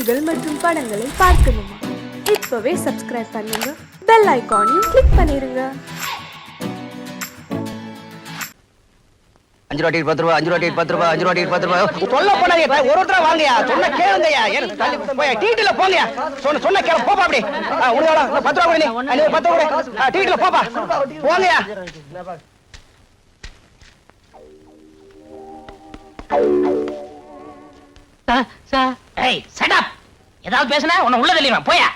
செய்திகள் மற்றும் படங்களை பார்க்கணுமா? இப்பவே சப்ஸ்கிரைப் பண்ணுங்க, பெல் ஐகானையும் கிளிக் பண்ணிருங்க. 5 ரூபாய் 10 ரூபாய் 5 ரூபாய் 10 ரூபாய் 5 ரூபாய் 10 ரூபாய் சொல்ல போனாங்க. ஒரு ஒருத்தர வாங்கயா, சொன்ன கேளுங்கயா. ஏன் தள்ளி போய் டீட்டில போங்கயா. சொன்ன கேளு, போப்பா அப்படி. உனக்கு 10 ரூபாய் நீ 10 ரூபாய் டீட்டில போப்பா, போங்கயா. சார் ஏய் ஷட் அப். ஏதாவது பேசுனா உன்னை உள்ள தள்ளிடுவேன், போயா.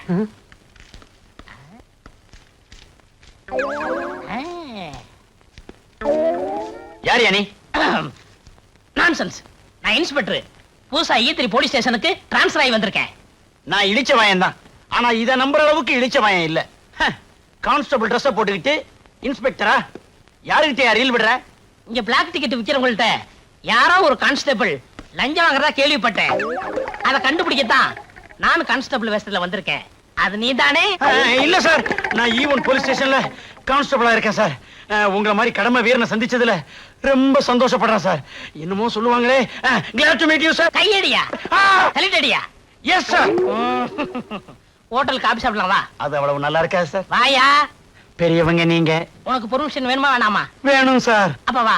யார் நீ? நான்சென்ஸ். நான் இன்ஸ்பெக்டர். புதுசா ஈத்திரி போலீஸ் ஸ்டேஷனுக்கு டிரான்ஸ்ஃபர் ஆகி வந்திருக்கேன். நான் இழிச்ச வாயன் தான். ஆனா இத நம்புற அளவுக்கு இழிச்ச வாயன் இல்ல. கான்ஸ்டபிள் ட்ரெஸ் போட்டுக்கிட்டு இன்ஸ்பெக்டரா? யாருகிட்ட ரீல் விடுற? இங்க பிளாக் டிக்கெட் விக்கிறவங்கள்ட்ட யாரோ ஒரு கான்ஸ்டபிள் லஞ்சம் வாங்குறதா கேள்விப்பட்டேன். அதை கண்டுபிடிக்கத்தான் நான் கான்ஸ்டபிள் வேஷத்துல வந்திருக்கேன். அது நீ தானே? இல்ல சார், நான் ஈவன் போலீஸ் ஸ்டேஷன்ல கான்ஸ்டபிளா இருக்கேன் சார். உங்கள மாதிரி கடமை வீரனை சந்திச்சதுல ரொம்ப சந்தோஷப்படுறேன் சார். என்னமோ சொல்லுவாங்களே, glad to meet you sir. கையடியா தள்ளிட்டடியா? Yes sir. ஹோட்டல் காபி சாப்பிடலாம் வா. அது அவ்வளவு நல்லா இருக்கா சார்? வாயா. பெரியவங்க நீங்க. உனக்கு பெர்மிஷன் வேணுமா வேணாமா? வேணும் சார். அப்ப வா.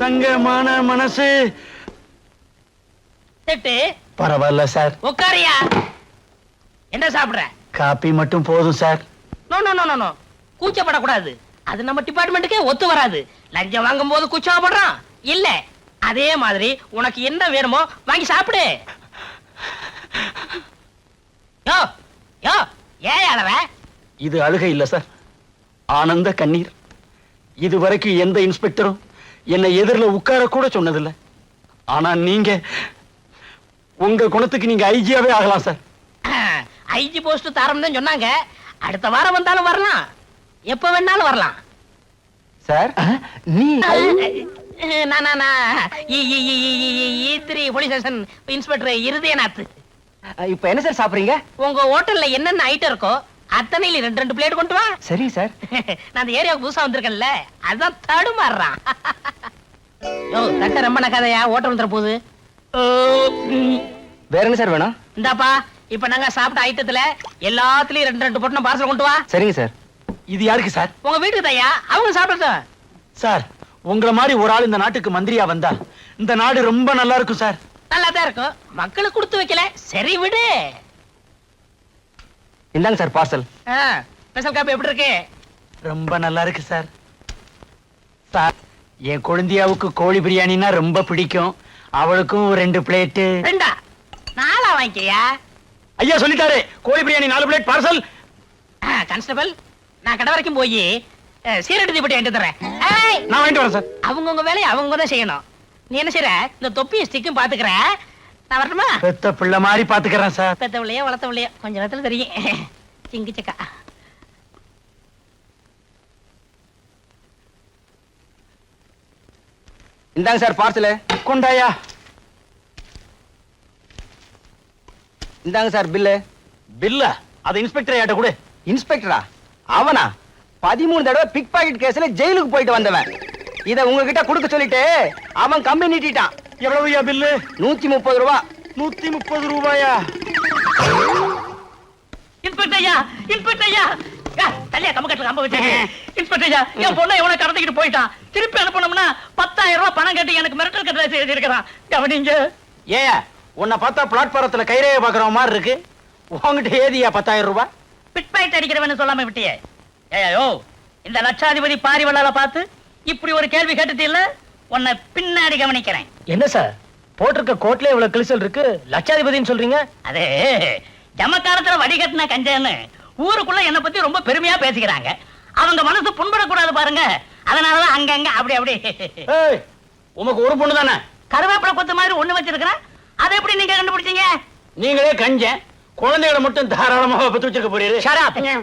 தங்கமான மனசு. செட்டு பரவாயில்ல சார். உட்காரியா. என்ன சாப்பிடுற? காபி மட்டும் போதும் sir. No no no no no, கூச்சப்படக்கூடாது. அது நம்ம டிபார்ட்மெண்ட்டுக்கே ஒத்து வராது. லஞ்சம் வாங்கும் போது கூச்சப்படுறான் இல்ல. அதே மாதிரி உனக்கு என்ன வேணுமோ வாங்கி சாப்பிடு. யோ யோ, ஏன் அழற? இது அழுகை இல்ல சார், ஆனந்த கண்ணீர். இது வரைக்கும் எந்த இன்ஸ்பெக்டரும் என்னை எதிரில் உட்கார கூட சொன்னதில்லை. ஆனா நீங்க உங்க குணத்துக்கு நீங்க ஐஜியாவே ஆகலாம் சார். ஐஜி போஸ்ட் தரம் தான் சொன்னாங்க. அடுத்த வாரம் வந்தாலும் வரலாம், எப்ப வேணாலும் வரலாம் சார். நீ போலீஸ் ஸ்டேஷன் இன்ஸ்பெக்டர் இருதயநாத். இப்ப என்ன சார் சாப்பிடுறீங்க? உங்க ஹோட்டல்ல என்னென்ன ஐட்டம் இருக்கோ அத்தனையில 2 பிளேட் கொண்டு வா. சரி சார். நான் அந்த ஏரியாவுக்கு புதுசா வந்திருக்கேன்ல, அதான் தடுமாறுறான். யோ தட்ட ரொம்ப நக்காதையா, ஹோட்டல் வந்துற போகுது. வேற என்ன சார் வேணும்? இந்தாப்பா, இப்ப நாங்க சாப்பிட்ட ஐட்டத்துல எல்லாத்துலயும் 2 பொட்டணம் பார்சல் கொண்டு வா. சரிங்க சார். இது யாருக்கு சார்? உங்க வீட்டுக்கு தையா, அவங்க சாப்பிடட்டும். சார், உங்கள மாதிரி ஒரு ஆள் இந்த நாட்டுக்கு மந்திரியா வந்தா இந்த நாடு ரொம்ப நல்லா இருக்கும் சார். நல்லா தான் இருக்கும், மக்களுக்கு கொடுத்து வைக்கல. சரி விடு. இந்தாங்க சார் பார்சல். ஸ்பெஷல் காப்பி எப்படி இருக்கு? ரொம்ப நல்லா இருக்கு சார். சார், என் குழந்தையாவுக்கு கோழி பிரியாணினா ரொம்ப பிடிக்கும். அவளுக்கும் 2 பிளேட். 2 4 வாங்கிக்கியா? ஐயா சொல்லிட்டாரு, கோழி பிரியாணி 4 பிளேட் பார்சல். கான்ஸ்டபிள், நான் கடை வரைக்கும் போய் சீரடி தீப்பெட்டி வாங்கிட்டு தரேன். நான் வாங்கிட்டு வரேன் சார். அவங்கவுங்க வேலையை அவங்க தான் செய்யணும். நீ என்ன செய்யற? இந்த தொப்பியும் ஸ்டிக்கும் பாத்துக்கிற. நான் வரட்டுமா? பெத்த பிள்ளை மாதிரி பாத்துக்கிறேன் சார். பெத்தவளையோ வளர்த்தவளையோ கொஞ்ச நேரத்துல தெரியும். சிங்கி சக்கா. இந்தாங்க சார் பார்சல். கொண்டாயா. இந்தாங்க சார் பில்லு. பில்லா? அது இன்ஸ்பெக்டர் யாட்ட கொடு. இன்ஸ்பெக்டரா? அவனா? 13 தடவை பிக் பாக்கெட் கேஸ்ல ஜெயிலுக்கு போயிட்டு வந்தவன். இத உங்ககிட்ட கொடுக்க சொல்லிட்டு அவன் கம்பி நீட்டிட்டான். எவ்வளவுயா பில்லு? 130 ரூபாய். 130 ரூபாயா? இன்ஸ்பெக்டர் ஐயா, இன்ஸ்பெக்டர் ஐயா. தள்ளியா கம்பக்கட்டுல கம்ப வச்சு. இன்ஸ்பெக்டர் ஐயா, என் பொண்ணை எவனை கடத்திக்கிட்டு போயிட்டான். திருப்பி அனுப்பணும்னா 10,000 ரூபாய் பணம் கட்டி எனக்கு மிரட்டல் கட்டளை எழுதியிருக்கிறான். கவனிங்க. ஏன் உன்னை பார்த்தா பிளாட்பாரத்துல கைரேகை பாக்குற மாதிரி இருக்கு. உங்ககிட்ட ஏதியா 10,000 ரூபாய்? பிட் பாயிண்ட் அடிக்கிறவன்னு சொல்லாம விட்டியே. ஏயோ, இந்த லட்சாதிபதி பாரிவளால பார்த்து இப்படி ஒரு கேள்வி கேட்டுட்டு இல்ல, உன்னை பின்னாடி கவனிக்கிறேன். என்ன சார், போட்டிருக்க கோட்ல இவ்வளவு கிழிசல் இருக்கு, லட்சாதிபதினு சொல்றீங்க? அதே ஜமக்காலத்துல வடிகட்டின கஞ்சன்னு ஊருக்குள்ள என்ன பத்தி ரொம்ப பெருமையா பேசிக்கிறாங்க. அவங்க மனசு புண்படக்கூடாது பாருங்க, அதனாலதான் அங்கங்க அப்படி அப்படி. உமக்கு ஒரு பொண்ணு தானே? கருவேப்பிலை கொத்து மாதிரி ஒண்ணு வச்சிருக்கிறேன். அதை எப்படி நீங்க கண்டுபிடிச்சீங்க? நீங்களே கஞ்ச குழந்தைகளை மட்டும் தாராளமாக பத்து வச்சிருக்க போறீங்க.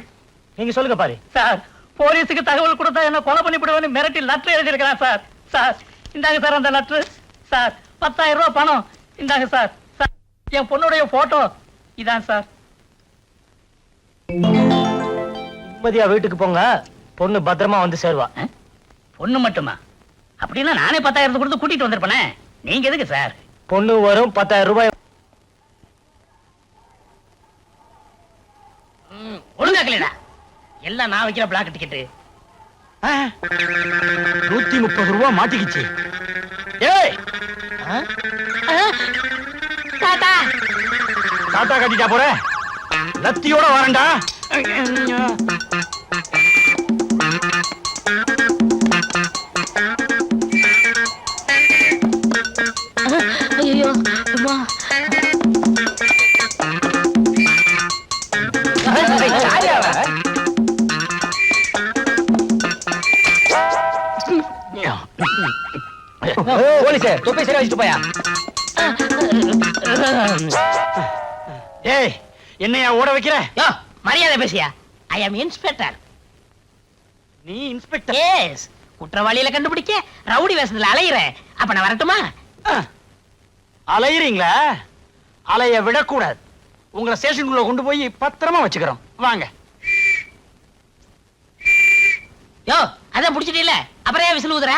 நீங்க சொல்லுங்க பாரு. சார், போலீஸுக்கு தகவல் கொடுத்தா என்ன கொலை பண்ணிவிடுவேன்னு மிரட்டி லெட்டர் எழுதியிருக்கிறேன் சார். சார் இந்தாங்க சார் அந்த லெட்டர். சார் 10,000 ரூபாய் பணம் இந்தாங்க சார். சார், என் பொண்ணுடைய போட்டோ இதான் சார். நிம்மதியா வீட்டுக்கு போங்க, பொண்ணு பத்திரமா வந்து சேருவா. பொண்ணு மட்டுமா? அப்படின்னா நானே 10,000 கொடுத்து கூட்டிட்டு வந்திருப்பேனே. நீங்க எதுக்கு சார்? பொண்ணு வரும், 10,000 ரூபாய். நக்கலடா. எல்லாம் நான் வைக்கிற பிளாக் டிக்கெட். 130 ரூபா மாட்டிக்கிச்சு. ஏய் தாத்தா டாட்டா கட்டிட்டா போற, லத்தியோட வரேன்டா. ஐயோ அம்மா. போலீஸ் தொப்பை சரியா வச்சுட்டு போயா. ஏய் என்னையா ஓட வைக்கிற? யோ மரியாதை பேசியா. ஐ அம் இன்ஸ்பெக்டர். நீ இன்ஸ்பெக்டர்? எஸ். குற்றவாளியில கண்டுபிடிக்க ரவுடி வேஷத்துல அலையிறேன். அப்ப நான் வரட்டுமா? அலையிறீங்களா? அலைய விடக்கூடாது. உங்களை ஸ்டேஷனுக்குள்ள கொண்டு போய் பத்திரமா வச்சுக்கிறோம். வாங்க. யோ அதான் புடிச்சிட்டீல, அப்புறம் ஏன் விசில் ஊதுற?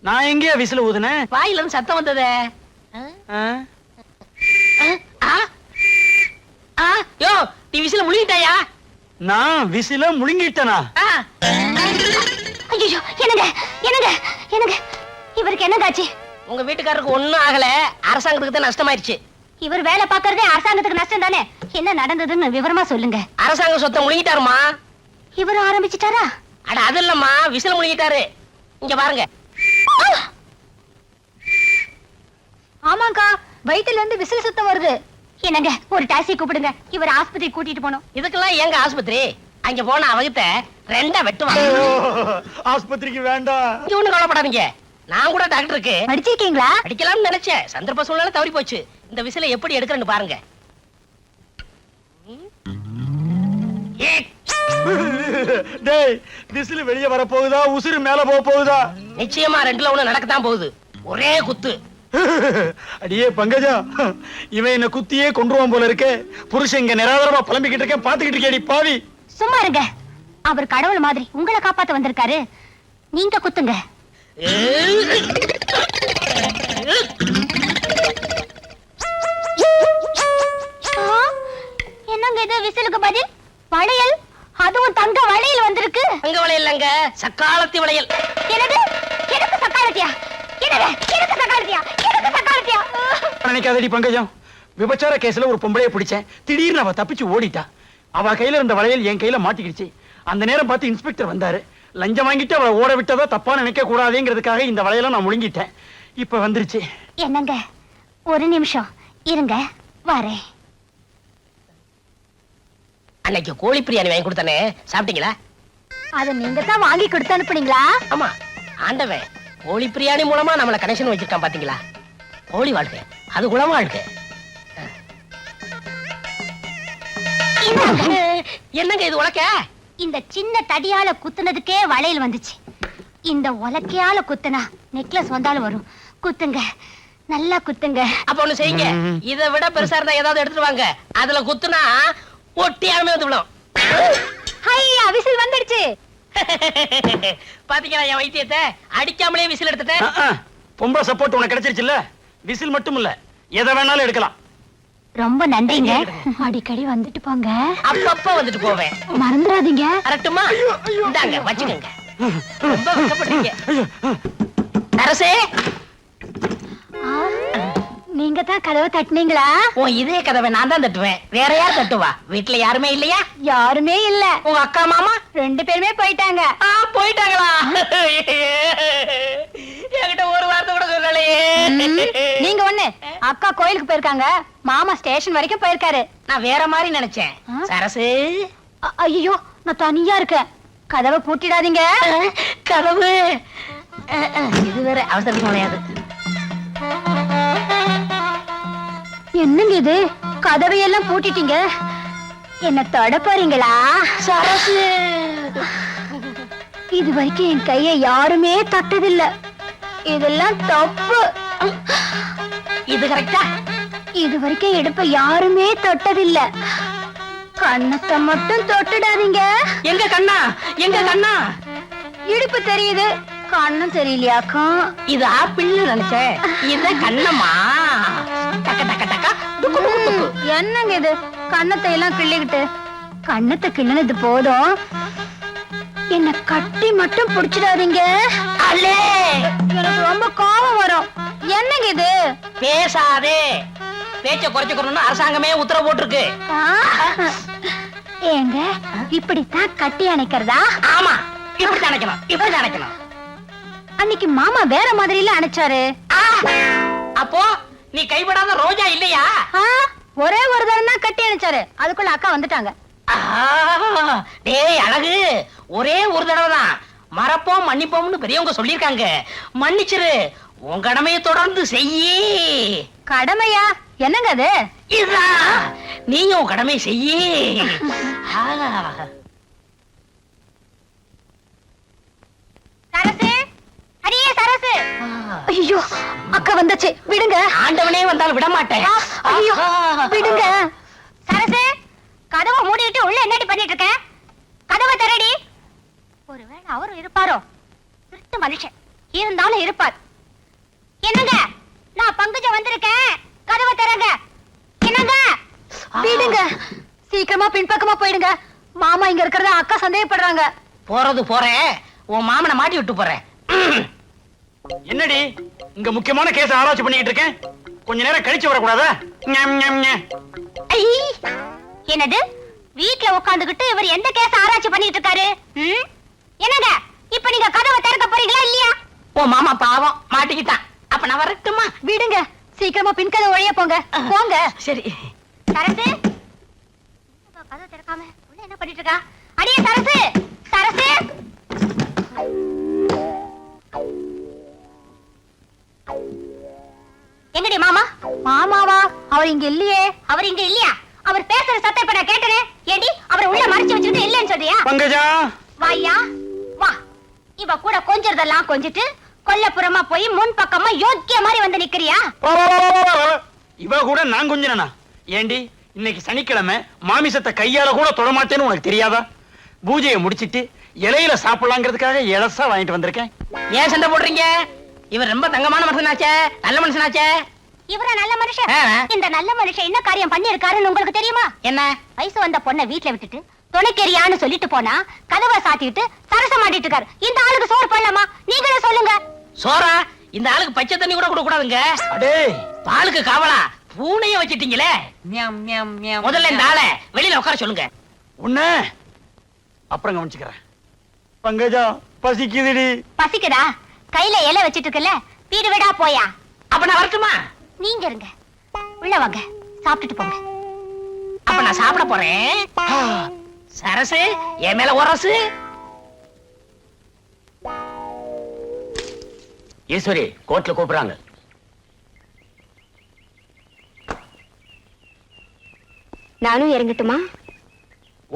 நான் எங்கேயா விசில் ஊதுனேன்? வாயில இருந்து சத்தம் வந்ததே. யோ நீ விசில முழுங்கிட்டாயா? நான் விசில முழுங்கிட்டனா? ஐயோ என்னங்க என்னங்க என்னங்க இவருக்கு என்னங்க ஆச்சு? உங்க வீட்டுக்காரருக்கு ஒண்ணும் ஆகல, அரசாங்கத்துக்கு தான் நஷ்டமாயிருச்சு. இவர் வேலை பார்க்கறதே அரசாங்கத்துக்கு நஷ்டம் தானே. என்ன நடந்ததுன்னு விவரமா சொல்லுங்க. அரசாங்க சொத்தை முழுங்கிட்டாருமா. இவரு ஆரம்பிச்சிட்டாரா? அட அது இல்லம்மா, விசில முழுங்கிட்டாரு. இங்க பாருங்க. ஆமாங்கா, வயித்துல இருந்து விசில் சுத்தம் வருது. என்னங்க ஒரு டாக்ஸி கூப்பிடுங்க, இவர் ஆஸ்பத்திரி கூட்டிட்டு போனோம். இதுக்கெல்லாம் எங்க ஆஸ்பத்திரி? அங்க போன அவகிட்ட ரெண்டா வெட்டுவாங்க. ஆஸ்பத்திரிக்கு வேண்டாம். இங்க ஒண்ணும் கவலைப்படாதீங்க, நான் கூட டாக்டருக்கு படிச்சிருக்கீங்களா? அடிக்கலாம்னு நினைச்சேன். சந்தர்ப்ப சூழ்நிலை தவறி போச்சு. இந்த விசில எப்படி எடுக்கிறேன்னு பாருங்க. டேய் விசில் வெளிய வர போகுதா, உசுறு மேல போக போகுதா? நிச்சயமா ரெண்டுல ஒண்ணு நடக்கத்தான் போகுது. ஒரே குத்து. அடியே பங்கஜா, இவன் என்ன குத்தியே கொன்றுவான் போல இருக்கே. புருஷன் இங்க நிராதரமா புலம்பிக்கிட்டு இருக்கேன், பாத்துக்கிட்டு இருக்கேடி பாவி. சும்மா இருங்க, அவர் கடவுள் மாதிரி உங்களை காப்பாத்த வந்திருக்காரு. நீங்க குத்துங்க. என்னங்க இது விசிலுக்கு பதில் வளையல்? அதுவும் தங்க வளையல் வந்திருக்கு. தங்க வளையல் இல்லங்க, சக்காலத்தி வளையல். என்னது? எனக்கு சக்காலத்தியா? என்னது? எனக்கு சக்காலத்தியா? எனக்கு சக்காலத்தியா? நினைக்காதடி பங்கஜம், விபச்சார கேஸ்ல ஒரு பொம்பளைய பிடிச்சேன். திடீர்னு அவ தப்பிச்சு ஓடிட்டா. அவ கையில இருந்த வளையல் என் கையில மாட்டிக்கிடுச்சு. அந்த நேரம் பார்த்து இன்ஸ்பெக்டர் வந்தாரு. லஞ்சம் வாங்கிட்டு அவளை ஓட விட்டதா தப்பா நினைக்க கூடாதுங்கிறதுக்காக இந்த வளையல நான் முழுங்கிட்டேன். இப்ப வந்துருச்சு. என்னங்க ஒரு நிமிஷம் இருங்க, வரேன். அன்னைக்கு கோழி பிரியாணி வாங்கி கொடுத்தானே, சாப்பிட்டீங்களா? அத நீங்க தான் வாங்கி கொடுத்து அனுப்புனீங்களா? ஆமா, ஆண்டவன் கோழி பிரியாணி மூலமா நம்மள கனெக்ஷன் வச்சிருக்கான் பாத்தீங்களா? கோழி வாழ்க்கை அது குளம் வாழ்க்கை. என்னங்க இது உலக்க? இந்த சின்ன தடியால குத்துனதுக்கே வளையல் வந்துச்சு. இந்த உலக்கையால குத்துனா நெக்லஸ் வந்தாலும் வரும். குத்துங்க, நல்லா குத்துங்க. அப்ப ஒண்ணு செய்யுங்க, இதை விட பெருசா இருந்தா ஏதாவது எடுத்துட்டு வாங்க. அதுல குத்துனா ஒட்டியாமே வந்து விடும். ஹையா விசில் வந்துடுச்சு. பாத்தீங்களா என் வைத்தியத்தை? அடிக்காமலே விசில் எடுத்துட்டேன். பொம்பளை சப்போர்ட் உனக்கு கிடைச்சிருச்சுல்ல. விசில் மட்டும் இல்ல, எதை வேணாலும் எடுக்கலாம். ரொம்ப நன்றிங்க. அடிக்கடி வந்துட்டு போங்க. அப்பப்ப வந்துட்டு போவேன், மறந்துடாதீங்க. கரெக்ட்டுமா? இந்தாங்க வச்சுக்கோங்க. ரொம்ப வெட்கப்பட்டீங்க. அரசே, நீங்க தான் கதவை தட்டுனீங்களா? உன் இதே கதவை நான் தான் தட்டுவேன், வேற யார் தட்டுவா? வீட்டுல யாருமே இல்லையா? யாருமே இல்ல. உங்க அக்கா மாமா 2 பேருமே போயிட்டாங்க. போயிட்டாங்களா? என்கிட்ட ஒரு வார்த்தை கூட சொல்லலையே. நீங்க ஒண்ணு, அக்கா கோயிலுக்கு போயிருக்காங்க, மாமா ஸ்டேஷன் வரைக்கும் போயிருக்காரு. நான் வேற மாதிரி நினைச்சேன். சரசு, ஐயோ நான் தனியா இருக்கேன், கதவை பூட்டிடாதீங்க. கதவு இது வேற அவசரத்துக்கு நுழையாது. என்னங்க இது, கதவையெல்லாம் பூட்டிட்டீங்க, என்ன தொட போறீங்களா? சரசு, இது வரைக்கும் என் கையை யாருமே தொட்டதில்ல, இதெல்லாம் தப்பு. இது கரெக்டா? இது வரைக்கும் இடுப்ப யாருமே தொட்டதில்ல, கண்ணத்தை மட்டும் தொட்டுடாதீங்க. எங்க கண்ணா, எங்க கண்ணா? இடுப்பு தெரியுது, கண்ணும் தெரியலையாக்கா. இது ஆப்பிள்னு நினைச்சேன், இது கண்ணம்மா. டக்க டக்க டக்க டுக்கு டுக்கு டுக்கு. என்னங்க இது, கண்ணத்தை எல்லாம் கிள்ளிக்கிட்டு கண்ணத்தை கிள்ளனது போதும், என்ன கட்டி மட்டும் புடிச்சிடாதீங்க. அல்லே எனக்கு ரொம்ப கோபம் வரும். என்னங்க இது? பேசாதே, பேச்ச குறைச்சுக்கணும்னு அரசாங்கமே உத்தரவு போட்டிருக்கு. ஆ? ஏங்க இப்படித்தான் கட்டி அணைக்கிறதா? ஆமா, இப்படி நினைக்கணும், இப்படி நினைக்கணும். அன்னைக்கு மாமா வேற மாதிரில அணைச்சாரு. அப்போ நீ கைவிடாத ரோஜா இல்லையா? ஆ, ஒரே ஒரு தரம் தான் கட்டி அணைச்சாரு, அதுக்குள்ள அக்கா வந்துட்டாங்க. டேய் அழகு, ஒரே ஒரு தடவை தான் மறப்போம் மன்னிப்போம்னு பெரியவங்க சொல்லிருக்காங்க. மன்னிச்சிரு, உன் கடமையை தொடர்ந்து செய்யி. கடமையா? என்னங்க அது? இதுதான், நீயும் உன் கடமையை செய்யி. சரசு, அடியே சரசு. ஐயோ, அக்கா வந்துச்சு, விடுங்க. ஆண்டவனே வந்தாலும் விட மாட்டேன். ஐயோ, விடுங்க. சரசு, கதவை மூடிட்டு உள்ள என்னடி பண்ணிட்டு இருக்க? கதவை திறடி. ஒருவேளை அவரும் இருப்பாரோ? திருட்டு மனுஷன் இருந்தாலும் இருப்பார். என்னங்க, நான் பங்குஜ வந்திருக்கேன், கதவை திறங்க. என்னங்க? விடுங்க, சீக்கிரமா பின்பக்கமா போயிடுங்க. மாமா இங்க இருக்கிறத அக்கா சந்தேகப்படுறாங்க. போறது போறேன், உன் மாமனை மாட்டி விட்டு போறேன். என்னடி இங்க முக்கியமான கேஸ் ஆராய்ச்சி பண்ணிட்டு இருக்கேன், கொஞ்ச நேரம் கழிச்சு வரக்கூடாதா? ஐ, என்னது? வீட்ல உட்கார்ந்துகிட்டு இவர் எந்த கேஸ் ஆராய்ச்சி பண்ணிட்டு இருக்காரு? என்னங்க, இப்ப நீங்க கதவை திறக்க போறீங்களா இல்லையா? உன் மாமா பாவம் மாட்டிக்கிட்டான். அப்ப நான் வரட்டுமா? விடுங்க, சீக்கிரமா பின்கதை ஒழிய போங்க. போங்க. சரி. சரசு, கதவை திறக்காம உள்ள என்ன பண்ணிட்டு இருக்கா? அடியே சரசு, சரசு. எங்கடி மாமா? மாமாவா? அவர் இங்க இல்லையே. அவர் இங்க இல்லையா? அவர் பேசுற சத்தம் இப்ப நான் கேட்டனே. ஏடி, அவரை உள்ள மறைச்சு வச்சிட்டு இல்லன்னு சொல்றியா? பங்கஜா, வாயா வா. இவ கூட கொஞ்சறதெல்லாம் கொஞ்சிட்டு கொல்லப்புறமா போய் முன் பக்கமா யோக்கிய மாதிரி வந்து நிக்கிறியா? இவ கூட நான் கொஞ்சனா? ஏண்டி, இன்னைக்கு சனிக்கிழமை, மாமிசத்தை கையால கூட தொடமாட்டேன்னு உனக்கு தெரியாதா? பூஜையை முடிச்சிட்டு இலையில சாப்பிடலாங்கிறதுக்காக இலசா வாங்கிட்டு வந்திருக்கேன். ஏன் சண்டை போடுறீங்க? இவர் ரொம்ப தங்கமான மனுஷனாச்சே, நல்ல மனுஷனாச்சே. இவரா நல்ல மனுஷன்? ஆ. இந்த நல்ல மனுஷன் என்ன காரியம் பண்ணிருக்காருன்னு உங்களுக்கு தெரியுமா? என்ன? வயசு வந்த பொண்ணை வீட்டுல விட்டுட்டு துணைக்கெரியான்னு சொல்லிட்டு போனா கதவை சாத்திட்டு சரசம் மாட்டிட்டு இருக்காரு. இந்த ஆளுக்கு சோறு போடலாமா? நீங்களே சொல்லுங்க. சோரா? இந்த ஆளுக்கு பச்சை தண்ணி கூட கொடுக்க கூடாதுங்க. அடே, பாலுக்கு காவலா பூனைய வச்சிட்டீங்களே. முதல்ல இந்த ஆளை வெளியில உட்கார சொல்லுங்க. உன்ன அப்புறம் கவனிச்சுக்கிறேன். பங்கஜா, பசிக்குதுடி. பசிக்குதா? கையில இலை வச்சிட்டு இருக்கல, வீடு வீடா போயா. அப்ப நான் வரட்டுமா? நீங்க இருங்க, உள்ள வாங்க, சாப்பிட்டுட்டு போங்க. அப்ப நான் சாப்பிட போறேன். சரசு, என் மேல உரசு. ஈஸ்வரி, கோர்ட்ல கூப்பிடுறாங்க. நானும் இறங்கட்டுமா?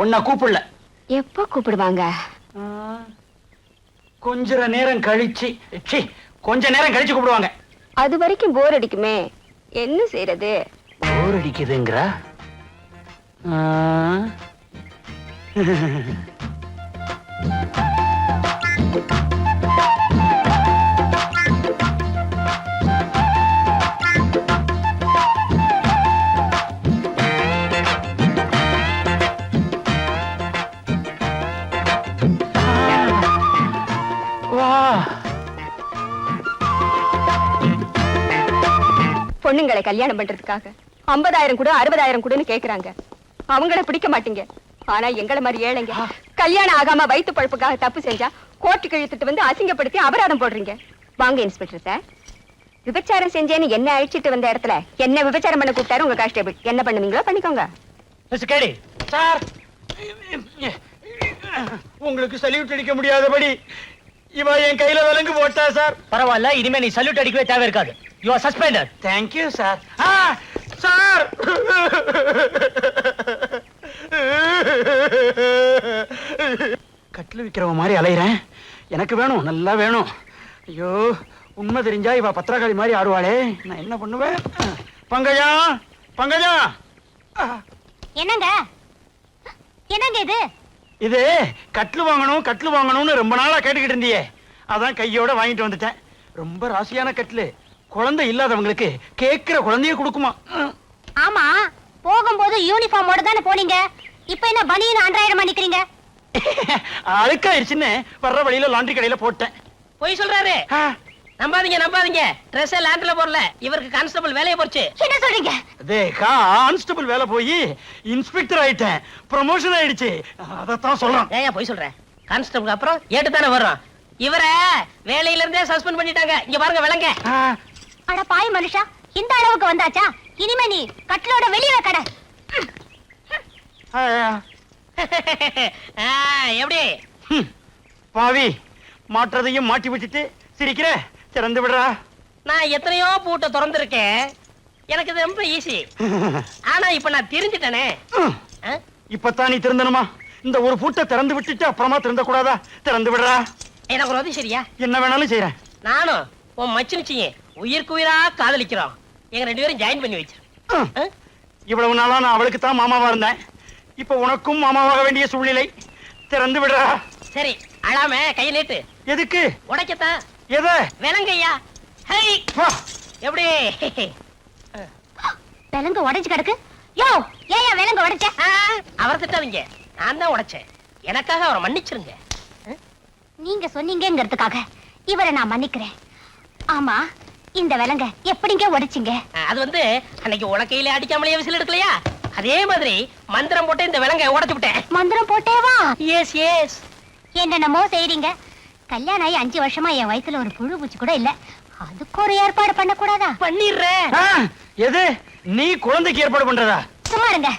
உன்னை கூப்பிடல. எப்போ கூப்பிடுவாங்க? கொஞ்ச நேரம் கழிச்சு, கொஞ்ச நேரம் கழிச்சு கூப்பிடுவாங்க. அது வரைக்கும் போர் அடிக்குமே, என்ன செய்யறது? போர் அடிக்குதுங்கறா? பொண்ணுங்களை கல்யாணம் பண்றதுக்காக 50,000 கூட 60,000 கூடன்னு கேக்குறாங்க. அவங்கள பிடிக்க மாட்டீங்க. ஆனா எங்களை மாதிரி ஏழைங்க கல்யாணம் ஆகாம வயிற்று பழப்புக்காக தப்பு செஞ்சா கோர்ட்டுக்கு இழுத்துட்டு வந்து அசிங்கப்படுத்தி அபராதம் போடுறீங்க. வாங்க இன்ஸ்பெக்டர் சார், விபச்சாரம் செஞ்சேன்னு என்ன அழிச்சிட்டு வந்த இடத்துல என்ன விபச்சாரம் பண்ண கூப்பிட்டாரு உங்க கான்ஸ்டேபிள். என்ன பண்ணுவீங்களோ பண்ணிக்கோங்க. சார், உங்களுக்கு சல்யூட் அடிக்க முடியாதபடி இவ என் கையில விலங்கு போட்டா சார். பரவாயில்ல, இனிமே நீ சல்யூட் அடிக்கவே தேவை இருக்காது. You are suspended. Thank you sir. Sir, கட்டில் விக்கிறவ மாதிரி அலையிறேன். எனக்கு வேணும், நல்லா வேணும். ஐயோ, உண்மை தெரிஞ்சா இவ பத்திரகாளி மாதிரி ஆடுவாளே, நான் என்ன பண்ணுவேன்? பங்கஜா, பங்கஜா. என்னங்க, என்னங்க இது? இது கட்லு வாங்கணும், கட்லு வாங்கணும்னு ரொம்ப நாளா கேட்டுக்கிட்டு இருந்தியே, அதான் கையோட வாங்கிட்டு வந்துட்டேன். ரொம்ப ராசியான கட்லு, குழந்தை இல்லாதவங்களுக்கு கேட்கிற குழந்தைய கொடுக்குமா. ஆமா, போகும்போது யூனிஃபார்மோட தானே போனீங்க. இப்ப என்ன பனியன் 2000 நிக்கிறீங்க? அழுக்காயிருச்சுன்னு வர்ற வழியில லாண்டரி கடையில போட்டேன். போய் சொல்றாரு. ஆ, நம்பாதீங்க ட்ரெஸ் லேண்ட்ல போடல, இவருக்கு கான்ஸ்டபிள் வேலையை போச்சு. என்ன சொல்றீங்க? அதே கான்ஸ்டபிள் வேலை போய் இன்ஸ்பெக்டர் ஆயிட்டேன், ப்ரமோஷன் ஆயிடுச்சு. அதத்தான் சொல்றேன். ஏன் போய் சொல்றேன்? கான்ஸ்டபிள் அப்புறம் ஏட்டு தானே வரும். இவரை வேலையில இருந்தே சஸ்பெண்ட் பண்ணிட்டாங்க. இங்க பாருங்க விலங்க. ஆ, அட பாய் மனுஷா, இந்த அளவுக்கு வந்தாச்சா? இனிமே நீ கட்டிலோட வெளியே கடை. ஆ, எப்படி ஹம், பாவி மாற்றதையும் மாட்டி விட்டுட்டு சிரிக்கிற, திறந்து விடுறா. நான் எத்தனையோ பூட்டை திறந்திருக்கேன், எனக்கு இது ரொம்ப ஈஸி. ஆனா இப்ப நான் தெரிஞ்சுட்டேனே. ஆ? இப்பதான் நீ திறந்தனுமா? இந்த ஒரு பூட்டை திறந்து விட்டுட்டு அப்புறமா திறந்த கூடாதா? திறந்து விடுறா. எனக்கு ஒரு உதவி சரியா? என்ன வேணாலும் செய்யறேன். நானும் உன் மச்சினிச்சிங்க உயிருக்கு உயிரா காதலிக்கிறோம். எங்க 2 பேரும் ஜாயின் பண்ணி வச்சிரு. ஆ? இவ்வளவு நாளா நான் அவளுக்கு தான் மாமாவா இருந்தேன். இப்ப உனக்கும் மாமாவாக வேண்டிய சூழ்நிலை. திறந்து விடுறா. சரி, அழாம கையை நீட்டு. எதுக்கு? உடைக்கத்தான். எதை? விலங்கையா. ஹை, வா. எப்படி? விலங்கு உடைஞ்சு கிடக்கு. யோ, ஏன் விலங்கு உடைச்ச? ஆ, அவரை திட்டாதீங்க, நான் தான் உடைச்சேன். எனக்காக அவரை மன்னிச்சிருங்க. நீங்க சொன்னீங்கங்கிறதுக்காக இவரை நான் மன்னிக்கிறேன். ஆமா, இந்த விலங்க எப்படிங்க உடைச்சிங்க? அது வந்து அன்னைக்கு உலக்கையில அடிக்காமலேயே விசில் எடுக்கலையா, அதே மாதிரி மந்திரம் போட்டு இந்த விலங்கை உடைச்சு விட்டேன். மந்திரம் போட்டேவா? S S. என்னென்னமோ செய்றீங்க. கல்யாணம் ஆகி 5 வருஷமா என் வயித்துல ஒரு புழு பூச்சி கூட இல்ல. அதுக்கு ஒரு ஏற்பாடு பண்ண கூடாதா? பண்ணிடுறேன். ஆ, எது? நீ குழந்தைக்கு ஏற்பாடு பண்றதா? சும்மா இருங்க.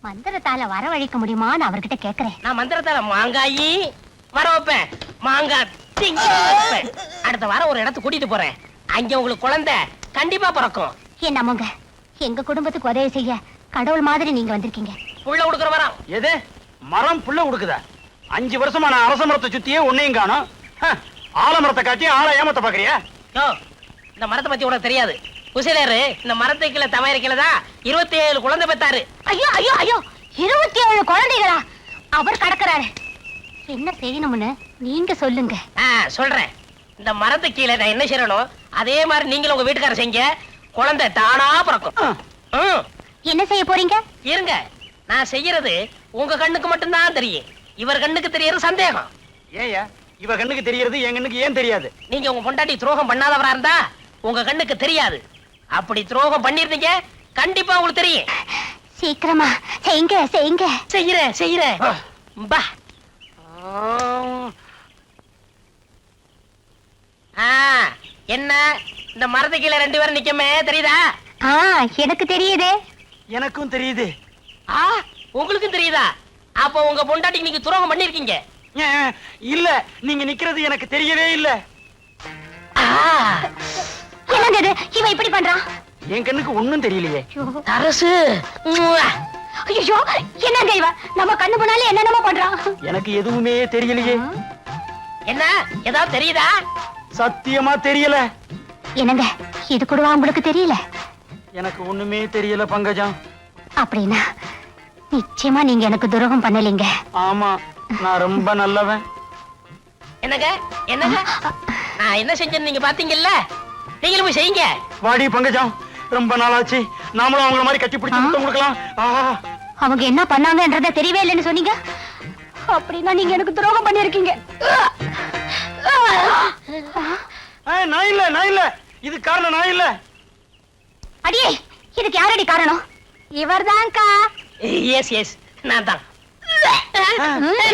மந்திரத்தால வரவழைக்க முடியுமான்னு அவர்கிட்ட கேக்குறேன். நான் மந்திரத்தால மாங்காயி வர வைப்பேன், மாங்காய் திங்க வைப்பேன். அடுத்த வாரம் ஒரு இடத்துக்கு கூட்டிட்டு போறேன். அங்க உங்களுக்கு குழந்தை கண்டிப்பா பிறக்கும். என்னமோங்க, எங்க குடும்பத்துக்கு உதவி செய்ய கடவுள் மாதிரி நீங்க வந்திருக்கீங்க. புள்ள கொடுக்குற வரம். எது? மரம் புள்ள கொடுக்குதா? 5 வருஷமா நான் அரச மரத்தை சுத்தியே உன்னையும் காணோம். ஆலமரத்தை காட்டி ஆளை ஏமாத்த பாக்குறியா? யோ, இந்த மரத்தை பத்தி உனக்கு தெரியாது. குசிலேரு இந்த மரத்துக்கு கீழே தமையரைக்கலதான் 27 குழந்தை பெத்தாரு. ஐயோ ஐயோ ஐயோ, 27 குழந்தைகளா? அவர் கடக்குறாரு. என்ன செய்யணும்னு நீங்க சொல்லுங்க. சொல்றேன். இந்த மரத்துக்கு கீழே நான் என்ன செய்யணும் அதே மாதிரி நீங்களும் உங்க வீட்டுக்காரர் செய்யுங்க. குழந்தை தானா பிறக்கும். ம். என்ன செய்ய போறீங்க? இருங்க, நான் செய்யறது உங்க கண்ணுக்கு மட்டும்தான் தெரியும். இவர் கண்ணுக்கு தெரியறது சந்தேகம். ஏயா இவ கண்ணுக்கு தெரியறது என் கண்ணுக்கு ஏன் தெரியாது? நீங்க உங்க பொண்டாட்டி துரோகம் பண்ணாதவரா இருந்தா உங்க கண்ணுக்கு தெரியாது. அப்படி துரோகம் பண்ணிருந்தீங்க கண்டிப்பா உங்களுக்கு தெரியும். சீக்கிரமா செய்யுங்க செய்யுங்க. செய்யறேன். பா. என்ன இந்த மரத்துக்கு கீழே 2 பேரும் நிக்கமே தெரியுதா? எனக்கு தெரியுதே. எனக்கும் தெரியுது. உங்களுக்கும் தெரியுதா? அப்ப உங்க பொண்டாட்டிக்கு நீங்க துரோகம் பண்ணிருக்கீங்க. இல்ல, நீங்க நிக்கிறது எனக்கு தெரியவே இல்ல. என்னங்க இது? இவன் இப்படி பண்றான். என் கண்ணுக்கு ஒண்ணும் தெரியலையே. அரசு. ஐயோ, என்னங்க இவன் நம்ம கண்ணு முன்னாலே என்னென்னமோ பண்றான். எனக்கு எதுவுமே தெரியலையே. என்ன ஏதாவது தெரியுதா? சத்தியமா தெரியல. என்னங்க இது கூடவா உங்களுக்கு தெரியல? எனக்கு ஒண்ணுமே தெரியல பங்கஜம். அப்படின்னா நிச்சயமா நீங்க எனக்கு துரோகம் பண்ணலீங்க. ஆமா, நான் ரொம்ப நல்லவன். என்னங்க நான் என்ன செஞ்சேன்னு நீங்க பாத்தீங்கல்ல, நீங்களும் போய் செய்யுங்க. வாடி பங்கஜம், ரொம்ப நாளாச்சு. நாமளும் அவங்கள மாதிரி கட்டி பிடிச்சு முத்தம் கொடுக்கலாம். அவங்க என்ன பண்ணாங்கன்றத தெரியவே இல்லைன்னு சொன்னீங்க. அப்படின்னா நீங்க எனக்கு துரோகம் பண்ணிருக்கீங்க. நான் இல்ல இது காரணம் நான் இல்ல. அடியே, இதுக்கு யாரடி காரணம்? இவர்தான்க்கா. எஸ் நான் தான்.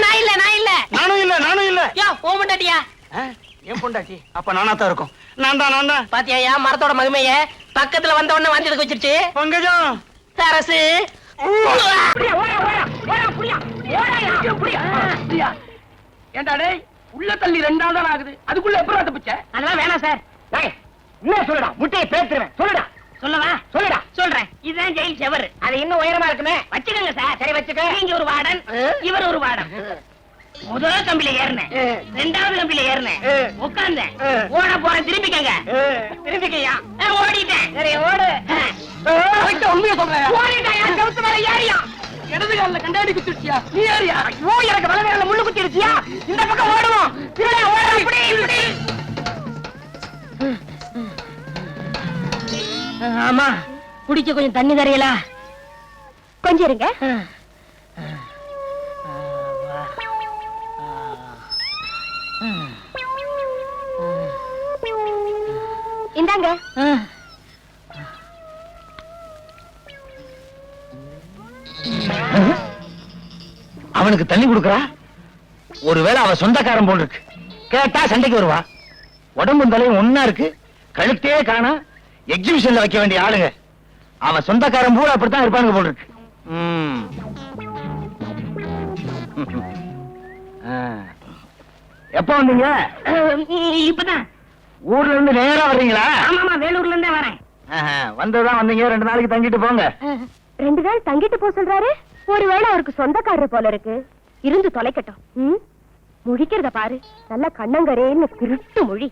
நான் இல்ல நானும் இல்ல. யோ, ஓ பொண்டாட்டியா? என் பொண்டாட்டி. அப்ப நானா தான் இருக்கும். நான் தான். பாத்தியா மரத்தோட மகிமைய? பக்கத்துல வந்த உடனே வாந்தி எடுக்க வச்சிருச்சு. பங்கஜம், அரசு. ஏண்டா டேய், உள்ள தள்ளி 2 நாள் ஆகுது, அதுக்குள்ள எப்பறம் தப்பிச்ச? அதெல்லாம் வேணாம் சார். என்ன சொல்லுடா, முட்டையை பேத்துறேன். சொல்லுடா. சொல்றேன். இதுதான் ஜெயில் செவர். அது இன்னும் உயரமா இருக்குமே. வச்சுக்கோங்க சார். சரி வச்சுக்க. நீங்க ஒரு வார்டன், இவர் ஒரு வார்டன். முதல் கம்பியில ஏறினேன், 2வது கம்பியில ஏறினேன், உட்கார்ந்தேன், ஓட போறேன். திரும்பிக்கையா? ஓடிட்டேன். சரி ஓடு. உண்மையை சொல்றேன். ஓடிட்டாயா? செவுத்து மேல ஏறியா? இடது காலில் கண்டாடி குத்திருச்சியா? நீ ஏறியா? ஐயோ, எனக்கு வலது காலில் முள்ளு குத்திருச்சியா? இந்த பக்கம் ஓடுவோம். இப்படி. ஆமா, குடிக்க கொஞ்சம் தண்ணி தரையலா? கொஞ்சம் இருங்க. இந்தாங்க. அவனுக்கு தண்ணி கொடுக்கறா? ஒருவேளை அவ சொந்தக்காரன் போல் இருக்கு. கேட்டா சண்டைக்கு வருவா. உடம்பு தலையும் ஒன்னா இருக்கு, கழுத்தே காணா. எக்ஸிபிஷன்ல வைக்க வேண்டிய ஆளுங்க. அவன் சொந்தக்காரன் பூரா அப்படித்தான் இருப்பானுங்க போல் இருக்கு. எப்ப வந்தீங்க? இப்பதான். ஊர்ல இருந்து நேரா வர்றீங்களா? ஆமாமா, வேலூர்ல இருந்தே வரேன். வந்ததான் வந்தீங்க. 2 நாளைக்கு தங்கிட்டு போங்க. 2 நாள் தங்கிட்டு போ சொல்றாரு. ஒருவேளை அவருக்கு சொந்தக்காரர் போல இருக்கு. இருந்து தொலைக்கட்டும். முழிக்கிறத பாரு, நல்ல கண்ணங்கரேன்னு திருட்டு மொழி.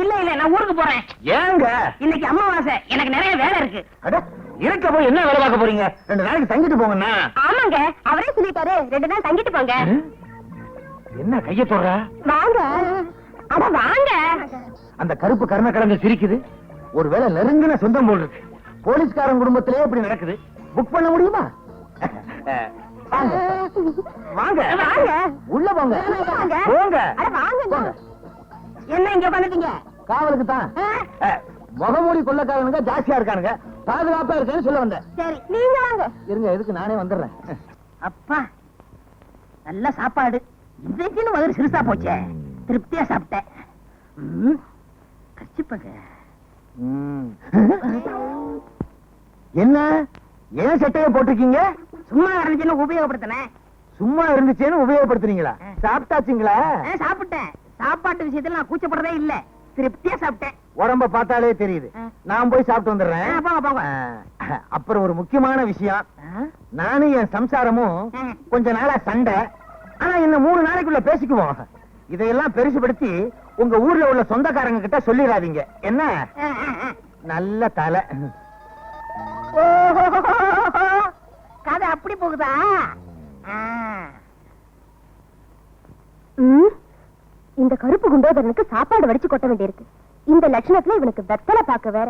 இல்ல இல்ல, நான் ஊருக்கு போறேன். ஏங்க? இன்னைக்கு அமாவாசை, எனக்கு நிறைய வேலை இருக்கு. அட, இருக்க போய் என்ன வேலை பார்க்க போறீங்க? 2 நாளைக்கு தங்கிட்டு போங்கண்ணா. ஆமாங்க, அவரே சொல்லிட்டாரு 2 நாள் தங்கிட்டு போங்க. என்ன கைய தொடுற? வாங்க. அட வாங்க. அந்த கருப்பு கர்ண கலந்து சிரிக்குது. ஒருவேளை நெருங்கின சொந்தம் போல் இருக்கு. போலீஸ்காரன் குடும்பத்திலே இப்படி நடக்குது. புக் பண்ண முடியுமா? வாங்க வாங்க வாங்க. உள்ள போங்க. வாங்க. போங்க. அட வாங்க. என்ன இங்க உட்காந்துட்டீங்க? காவலுக்கு தான். முகமூடி கொள்ளக்காரனுங்க ஜாஸ்தியா இருக்கானுங்க. பாதுகாப்பா இருக்கேன்னு சொல்ல வந்தேன். சரி, நீங்க வாங்க. இருங்க, எதுக்கு நானே வந்துடுறேன். அப்பா நல்ல சாப்பாடு. இன்றைக்குன்னு முதல்ல சிறுசா போச்சே, திருப்தியா சாப்பிட்டேன். கச்சிப்பங்க. என்ன ஏன் சட்டையை போட்டிருக்கீங்க? சும்மா இருந்துச்சுன்னு உபயோகப்படுத்தினேன். சும்மா இருந்துச்சேன்னு உபயோகப்படுத்துறீங்களா? சாப்பிட்டாச்சுங்களா? சாப்பிட்டேன். சாப்பாட்டு விஷயத்துல நான் கூச்சப்படுறதே இல்ல, திருப்தியா சாப்பிட்டேன். உடம்ப பார்த்தாலே தெரியுது. நான் போய் சாப்பிட்டு வந்துடுறேன். போங்க போங்க. அப்புறம் ஒரு முக்கியமான விஷயம். நானும் என் சம்சாரமும் கொஞ்ச நாளா சண்டை. ஆனா இன்னும் 3 நாளைக்குள்ள பேசிக்குவோம். இதையெல்லாம் பெருசுபடுத்தி உங்க ஊர்ல உள்ள சொந்தக்காரங்க கிட்ட சொல்லிடாதீங்க. என்ன? நல்ல தலை. கதை அப்படி போகுதா? இந்த கருப்பு குண்டோதரனுக்கு சாப்பாடு வடிச்சு கொட்ட வேண்டியிருக்கு. இந்த லட்சணத்துல இவனுக்கு வெத்தலை பாக்க வேற.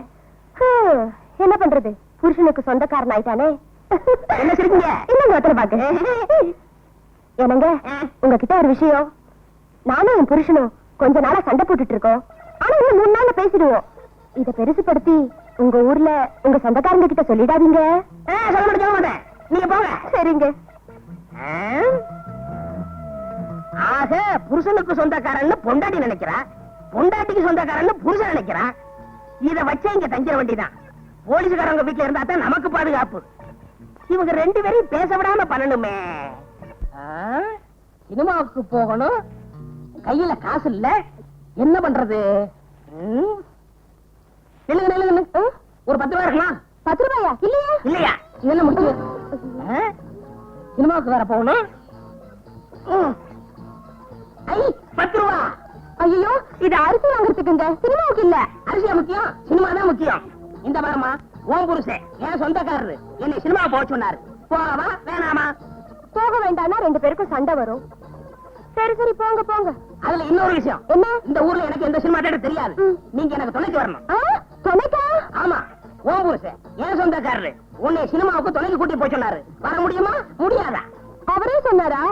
என்ன பண்றது, புருஷனுக்கு சொந்தக்காரன் ஆயிட்டானே. என்ன சிரிக்கீங்க? இன்னும் வெத்தலை பாக்க. என்னங்க, உங்ககிட்ட ஒரு விஷயம். நானும் என் புருஷனும் கொஞ்ச நாளா சண்டை போட்டுட்டு இருக்கோம். ஆனா இன்னும் 3 நாள்ல பேசிடுவோம். இத பெருசுபடுத்தி உங்க ஊர்ல உங்க சொந்தக்காரங்க கிட்ட சொல்லிடாதீங்க. சொல்ல மாட்டேன், நீங்க போங்க. சரிங்க. ஆக புருஷனுக்கு சொந்தக்காரன்னு பொண்டாட்டி நினைக்கிறா, பொண்டாட்டிக்கு சொந்தக்காரன்னு புருஷன் நினைக்கிறான். இத வச்சே இங்க தங்கிட வேண்டியதான். போலீஸ்காரங்க வீட்டுல இருந்தா தான் நமக்கு பாதுகாப்பு. இவங்க 2 பேரையும் பேச விடாம பண்ணணுமே. சினிமாவுக்கு போகணும், கையில காசு இல்ல, என்ன பண்றது? ஒரு 10 ரூபாய் இருக்கலாம். 10 ரூபாயா? இல்லையா? இல்லையா? இது என்ன முடிச்சு? சினிமாவுக்கு வேற போகணும். 10 ரூபா. ஐயோ, இது அரிசி வாங்குறதுக்குங்க, சினிமாவுக்கு இல்ல. அரிசியா முக்கியம்? சினிமா தான் முக்கியம். இந்த பாருமா, உன் புருஷன் என் சொந்தக்காரரு என்னை சினிமா போக சொன்னாரு. போவா வேணாமா? போக வேண்டாம்னா 2 பேருக்கும் சண்டை வரும். சரி சரி, போங்க போங்க. அதுல இன்னொரு விஷயம். என்ன? இந்த ஊர்ல எனக்கு எந்த சினிமா தேட தெரியாது. நீங்க எனக்கு துணைக்கு வரணும். துணைக்கா? ஆமா, உன் புருஷன் என் சொந்தக்காரரு உன்னை சினிமாவுக்கு துணைக்கு கூட்டி போய் சொன்னாரு. வர முடியுமா முடியாதா? அவரே சொன்னாரா?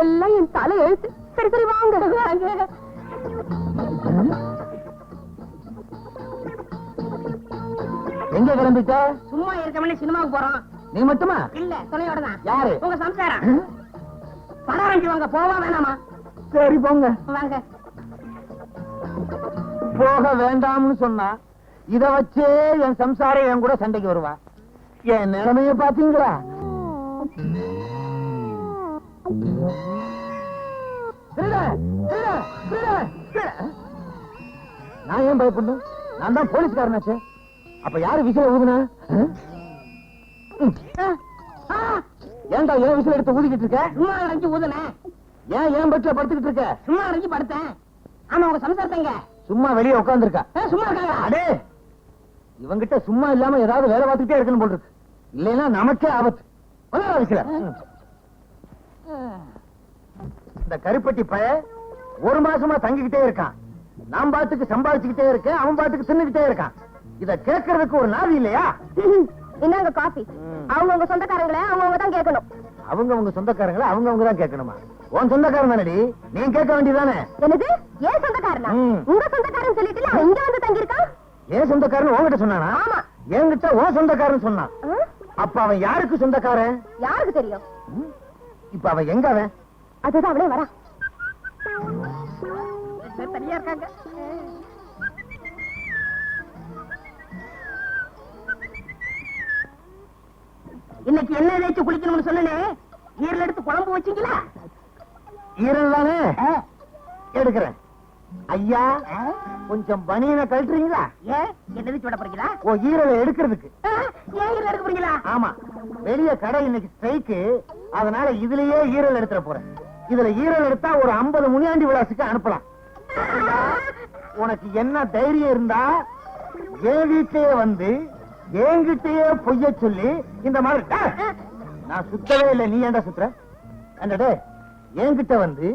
எல்லாம் என் தலை எழுத்து. சரி சரி, வாங்க வாங்க. எங்க கிளம்பிட்ட? சும்மா இருக்கவனே சினிமாவுக்கு போறோம். நீ மட்டுமா? இல்ல, துணையோட தான். யாரு? உங்க சம்சாரம். படம் ஆரம்பிச்சுவாங்க, போவா வேணாமா? சரி போங்க. வாங்க. போக வேண்டாம்னு சொன்னா இத வச்சே என் சம்சாரம் என் கூட சண்டைக்கு வருவா. என் நிலைமைய பாத்தீங்களா? நான் ஏன் பயப்படணும்? நான் தான் போலீஸ்காரனாச்சே. அப்ப யாரு விசில ஊதுனா? ஏன்டா ஏன் விசில் எடுத்து ஊதிக்கிட்டு இருக்க? சும்மா அடைஞ்சு ஊதுனேன். ஏன் பெட்ல படுத்துக்கிட்டு இருக்க? சும்மா அடைஞ்சு படுத்தேன். ஆமா, உங்க சம்சாரத்தங்க சும்மா வெளியே உட்கார்ந்துருக்கா. சும்மா இருக்காங்க. அடே, இவங்கிட்ட சும்மா இல்லாம ஏதாவது வேலை பார்த்துட்டே இருக்கணும் போல் இருக்கு. இல்லைன்னா நமக்கே ஆபத்து. விசில. இந்த கருப்பட்டி பய 1 மாசமா தங்கிக்கிட்டே இருக்கான். நான் பாட்டுக்கு சம்பாதிச்சுக்கிட்டே இருக்கேன், அவன் பாட்டுக்கு தின்னுக்கிட்டே இருக்கான். இத கேட்கறதுக்கு ஒரு நாதி இல்லையா? இன்னாங்க காபி. அவங்க உங்க சொந்தக்காரங்களே அவங்க தான் கேட்கணும். அவங்க சொந்தக்காரங்களை அவங்க தான் கேட்கணுமா? உன் சொந்தக்காரன் தானடி, நீ கேட்க வேண்டியதானே? என்னது ஏன் சொந்தக்காரனா? உங்க சொந்தக்காரன் சொல்லிட்டு அவன் இங்க வந்து தங்கி இருக்கான். ஏன் சொந்தக்காரன் உன்கிட்ட சொன்னானா? ஆமா. என்கிட்ட உன் சொந்தக்காரன் சொன்னான். அப்ப அவன் யாருக்கு சொந்தக்காரன்? யாருக்கு தெரியும்? இப்ப அவன் எங்க? அவன் அதுதான் அவளே வரா. தனியா இருக்காங்க. இன்னைக்கு என்ன ஏதாச்சும் குளிக்கணும்னு சொன்னே, ஈரல் எடுத்து குழம்பு வச்சீங்களா? ஈரல் தானே எடுக்கிறேன். ஐயா கொஞ்சம் பனியனை கழட்டுறீங்களா? ஏன் என்னது சொல்ல போறீங்களா? ஓ, ஈரலை எடுக்கிறதுக்கு. ஏன் ஈரல் எடுக்க போறீங்களா? ஆமா, வெளிய கடை இன்னைக்கு ஸ்ட்ரைக்கு, அதனால இதுலயே ஈரல் எடுத்துற போறேன். இதுல ஈரல் எடுத்தா ஒரு 50 முனியாண்டி விலாசுக்கு அனுப்பலாம். உனக்கு என்ன தைரியம் இருந்தா என் வீட்லயே வந்து என்கிட்டயே பொய்ய சொல்லி இந்த மாதிரி நான் சுத்தவே இல்லை, நீ ஏன்டா சுத்துற? என்னடே, என்கிட்ட வந்து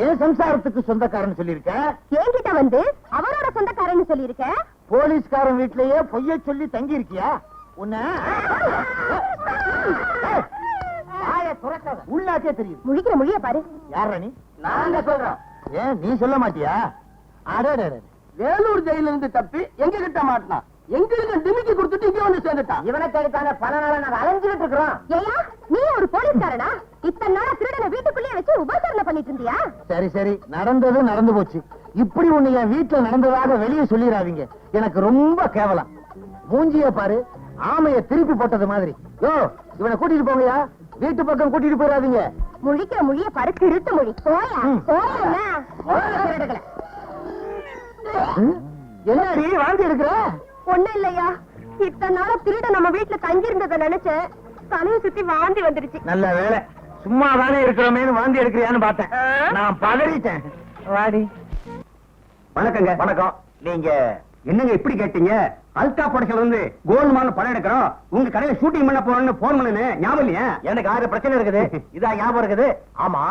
என் சம்சாரத்துக்கு சொந்தக்காரன் சொல்லிருக்க, என்கிட்ட வந்து அவரோட சொந்தக்காரன்னு சொல்லியிருக்க. போலீஸ்காரன் வீட்லயே பொய்ய சொல்லி தங்கி இருக்கியா? உன்ன உள்ளாக்கே தெரியும். முழிக்கிற மொழிய பாரு. யார நீ? நாங்க சொல்றோம். ஏன் நீ சொல்ல மாட்டியா? அடடே, வேலூர் ஜெயில இருந்து தப்பி எங்க கிட்ட மாட்டினான். எங்களுக்கு டிமிக்கி கொடுத்துட்டு இங்க வந்து சேர்ந்துட்டான். இவனை தேடித்தான பல நாளா நாங்க அலைஞ்சிட்டு இருக்கிறோம். ஏயா நீ ஒரு போலீஸ்காரனா? இத்தனை நாளா திருடனை வீட்டுக்குள்ளேயே வச்சு உபசரணை பண்ணிட்டு இருந்தியா? சரி சரி, நடந்தது நடந்து போச்சு. இப்படி ஒண்ணு என் வீட்டுல நடந்ததாக வெளியே சொல்லிடாதீங்க, எனக்கு ரொம்ப கேவலம். மூஞ்சிய பாரு, ஆமைய திருப்பி போட்டது மாதிரி. யோ, இவனை கூட்டிட்டு போங்கயா, வீட்டு பக்கம் கூட்டிட்டு போயிடாதீங்க. முழிக்கிற மொழிய பாரு, திருட்டு மொழி. போயா போயா. என்னடி வாந்தி எடுக்கிற? ஒண்ணும் இல்லையா, இத்தனை நாளா திருட நம்ம வீட்டுல தங்கி இருந்ததை நினைச்சேன், தலையை சுத்தி வாந்தி வந்துருச்சு. நல்ல வேலை, சும்மா தானே இருக்கிறோமேனு வாந்தி எடுக்கிறியான்னு பார்த்தேன். நான் பதறிட்டேன். வாடி. வணக்கங்க. வணக்கம். நீங்க என்னங்க இப்படி கேட்டீங்க? அல்டா படத்துல இருந்து கோல்மால் படம் எடுக்கிறோம், உங்க கடையில ஷூட்டிங் பண்ண போறோம்னு போன் பண்ணனே, ஞாபகம் இல்லையா? எனக்கு 6 பிரச்சனை இருக்குது, இதா ஞாபகம் இருக்குது. ஆமா,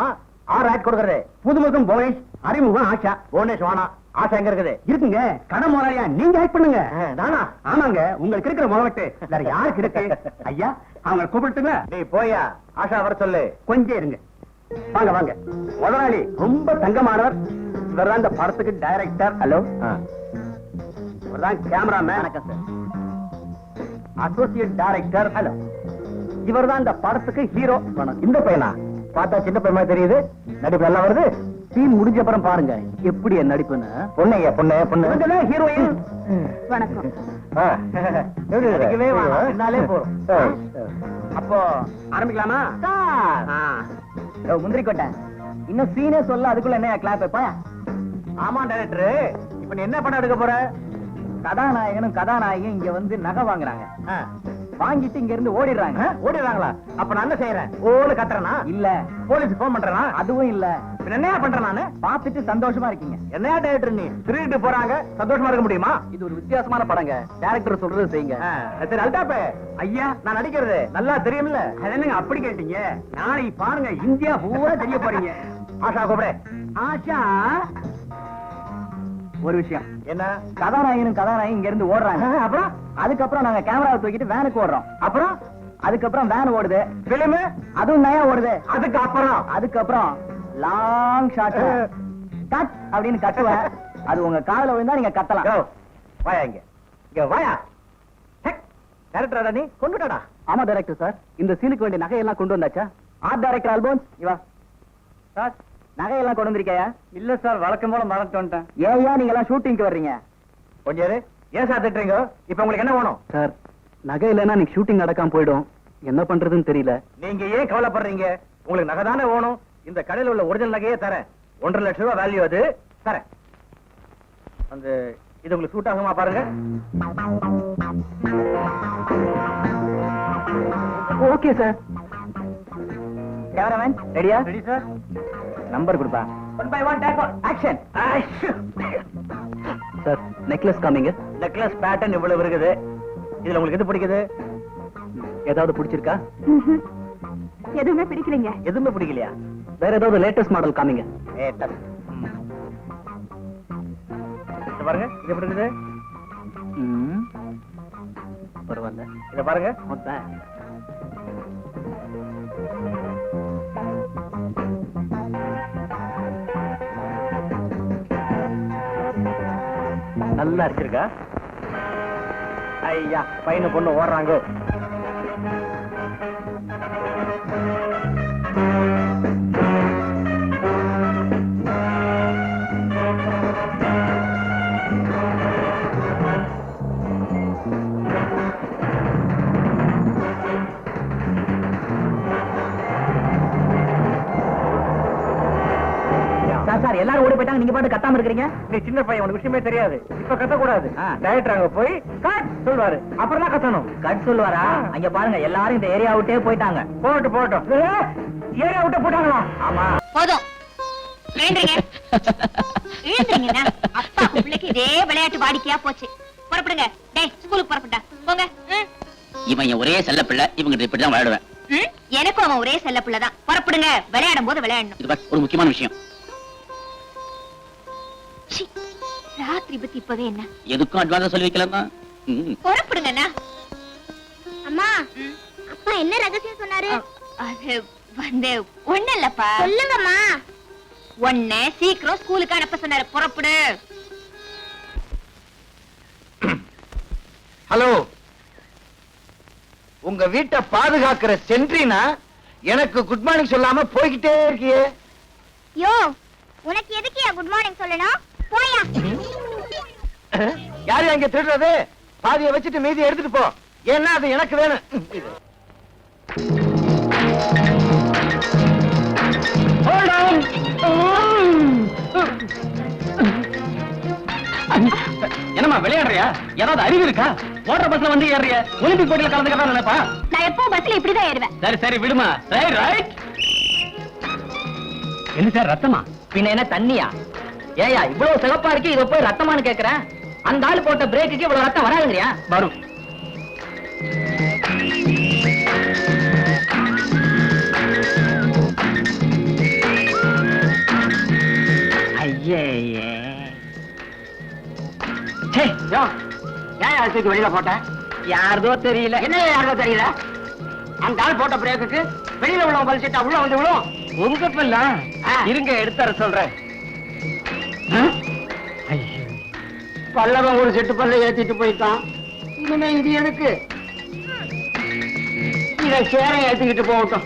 6 ஆட் கொடுக்கறது. புதுமுகம் புவனேஷ், அறிமுகம் ஆஷா. புவனேஷ் வானா, ஆசை எங்க இருக்குது? இருக்குங்க, கடை முதலாளியா நீங்க ஆக்ட் பண்ணுங்க. நானா? ஆமாங்க, உங்களுக்கு இருக்கிற முதலட்டு வேற யாருக்கு இருக்கு? ஐயா, அவங்க கூப்பிட்டுங்களா? நீ போயா, ஆஷா வர சொல்லு. கொஞ்சம் இருங்க. வாங்க வாங்க. முதலாளி ரொம்ப தங்கமானவர். இவர்தான் இந்த படத்துக்கு டைரக்டர். ஹலோ. இவர்தான் கேமராமேன். வணக்கம் சார். Associate director. ஹலோ. இவர்தான் இந்த படத்துக்கு ஹீரோ. இந்த பையனா? பார்த்தா சின்ன பையமா தெரியுது, நடிப்பு நல்லா வருது. சீன் முடிஞ்ச அப்புறம் பாருங்க எப்படி என் நடிப்புன்னு. பொண்ணையா? பொண்ணு ஹீரோயின். வணக்கம். நடிக்கவே வேணாம், என்னாலே போறோம். அப்போ ஆரம்பிக்கலாமா? முந்திரி கொட்டை, இன்னும் சீனே சொல்ல, அதுக்குள்ள என்ன கிளாப் வைப்பா? ஆமா டைரக்டர், இப்ப நீ என்ன படம் எடுக்க போற? கதாநாயகனும் கதாநாயகியும் இங்க வந்து நகை வாங்குறாங்க. வாங்கிட்டு இங்க இருந்து ஓடிடுறாங்க. ஓடிடுறாங்களா? அப்ப நான் என்ன செய்யறேன்? ஓடு கத்துறனா? இல்ல. போலீஸ் போன் பண்றனா? அதுவும் இல்ல. என்னையா பண்றேன் நானு? பாத்துட்டு சந்தோஷமா இருக்கீங்க. என்னையா டைரக்டர் நீ? திருட்டு போறாங்க, சந்தோஷமா இருக்க முடியுமா? இது ஒரு வித்தியாசமான படங்க, டைரக்டர் சொல்றது செய்யுங்க. சரி அல்டாப்பே, ஐயா நான் நடிக்கிறது நல்லா தெரியும்ல. என்னங்க அப்படி கேட்டீங்க? நாளைக்கு பாருங்க, இந்தியா பூரா தெரிய போறீங்க. ஆஷா கூப்பிடு. ஆஷா, ஒரு விஷயம். என்ன? கதாநாயகனும் கதாநாயகி இங்க இருந்து ஓடுறாங்க. அப்புறம் அதுக்கப்புறம் நாங்க கேமராவை தூக்கிட்டு வேனுக்கு ஓடுறோம். அப்புறம் அதுக்கப்புறம் வேன் ஓடுது, பிலிம் அதுவும் நயா ஓடுது. அதுக்கப்புறம் லாங் ஷாட் கட் அப்படின்னு கட்டுவேன். அது உங்க காதுல விழுந்தா நீங்க கத்தலாம். வாயா இங்க வாயா. டைரக்டரா நீ? கொண்டுடாடா. ஆமா டைரக்டர் சார், இந்த சீனுக்கு வேண்டிய நகையெல்லாம் கொண்டு வந்தாச்சா? ஆர்ட் டைரக்டர் ஆல்போன்ஸ் இவா சார், நகையெல்லாம் கொண்டு வந்திருக்கையா? இல்ல சார், வழக்கம் போல மறந்து வந்துட்டேன். ஏயா நீங்க எல்லாம் ஷூட்டிங்க்கு வர்றீங்க? கொஞ்சம் இரு. ஏன் சார் திட்டுறீங்க? இப்ப உங்களுக்கு என்ன வேணும்? சார், நகை இல்லைன்னா நீங்க ஷூட்டிங் நடக்காம போயிடும், என்ன பண்றதுன்னு தெரியல. நீங்க ஏன் கவலைப்படுறீங்க? உங்களுக்கு நகை தானே வேணும். இந்த கடையில் உள்ள ஒரிஜினல் நகையே தரேன். 1.5 லட்சம் ரூபாய் வேல்யூ அது தரேன். அந்த இது உங்களுக்கு சூட் ஆகுமா பாருங்க. Okay sir. கேமராமேன் ரெடியா? Ready sir. நம்பர் கொடுப்பா. 1 by 1 take action. Sir, necklace காமிங்க. நெக்லஸ் பேட்டர்ன் இவ்வளவு இருக்குது. இதுல உங்களுக்கு எது பிடிக்குது? ஏதாவது பிடிச்சிருக்கா? எதுவுமே பிடிக்கலைங்க. எதுவுமே பிடிக்கலையா? வேற ஏதாவது லேட்டஸ்ட் மாடல் காமிங்க. இது பாருங்க, இது எப்படி இருக்குது? பரவாயில்ல. இத பாருங்க. நல்லா அடிச்சிருக்கா. ஐயா பையனு பொண்ணு ஓடுறாங்க. சார் எல்லாரும் ஓடி போயிட்டாங்க, நீங்க பாட்டு கத்தாம இருக்கிறீங்க. நீ சின்ன பையன், உனக்கு விஷயமே தெரியாது. இப்ப கத்த கூடாது. டைரக்டர் அங்க போய் கட் சொல்வாரு, அப்புறம் தான் கத்தணும். கட் சொல்லுவாரா? அங்க பாருங்க எல்லாரும் இந்த ஏரியா விட்டே போயிட்டாங்க. போட்டோம் ஏரியா விட்டு போட்டாங்களா? ஆமா போதும் எழுந்துருங்க. எழுந்துருங்க. அப்பா பிள்ளைக்கு இதே விளையாட்டு வாடிக்கையா போச்சு. புறப்படுங்க. டேய் ஸ்கூலுக்கு புறப்பட்டா போங்க. இவன் என் ஒரே செல்ல பிள்ளை, இவங்க இப்படிதான் விளையாடுவேன். எனக்கும் அவன் ஒரே செல்ல பிள்ளைதான். புறப்படுங்க. விளையாடும் போது விளையாடணும். இது ஒரு முக்கியமான விஷயம். ராத்திரி பத்தி இப்பவே என்ன எதுக்கும் அட்வான்ஸா சொல்லி வைக்கலாம். புறப்படுங்கண்ணா. அம்மா அப்பா என்ன ரகசியம் சொன்னாரு? அது வந்து ஒண்ணு இல்லப்பா. சொல்லுங்கம்மா. ஒண்ணு சீக்கிரம் ஸ்கூலுக்கு அனுப்ப சொன்னாரு. புறப்படு. ஹலோ, உங்க வீட்டை பாதுகாக்கிற சென்ட்ரினா எனக்கு குட் மார்னிங் சொல்லாம போய்கிட்டே இருக்கியே. யோ உனக்கு எதுக்கு குட் மார்னிங் சொல்லணும்? போயா. யாரு அங்க திருடுறது? பாதியை வச்சுட்டு மீதி எடுத்துட்டு போ. ஏன்னா அது எனக்கு வேணும். என்னமா விளையாடுறியா? ஏதாவது அறிவு இருக்கா? ஓட்டர் பஸ்ல வந்து ஏறிய ஒலிம்பிக் போட்டியில கலந்துக்கிறதா நினைப்பா? நான் எப்போ பஸ்ல இப்படிதான் ஏறுவேன். சரி சரி விடுமா. ரைட். என்ன சார் ரத்தமா? பின்ன என்ன தண்ணியா? ஏயா இவ்வளவு சிகப்பா இருக்கு, இத போய் ரத்தமானு கேக்குறேன். அந்த ஆள் போட்ட பிரேக்குக்கு இவ்வளவு ரத்தம் வராதுங்கறியா? வரும். ஐயே ஏன் அதுக்கு வெளியில போட்ட? யாரதோ தெரியல. என்ன யாருக்கும் தெரியல? அந்த ஆள் போட்ட பிரேக்குக்கு வெளியில உள்ள பலிச்சிட்டா உள்ள வந்து விழும். உங்க பிள்ளை இருங்க எடுத்துற சொல்றேன். பல்லவன் ஒரு செட்டு பல்ல ஏத்திட்டு போயிட்டான். இனிமே இது எதுக்கு? இத சேர ஏத்திக்கிட்டு போகட்டும்.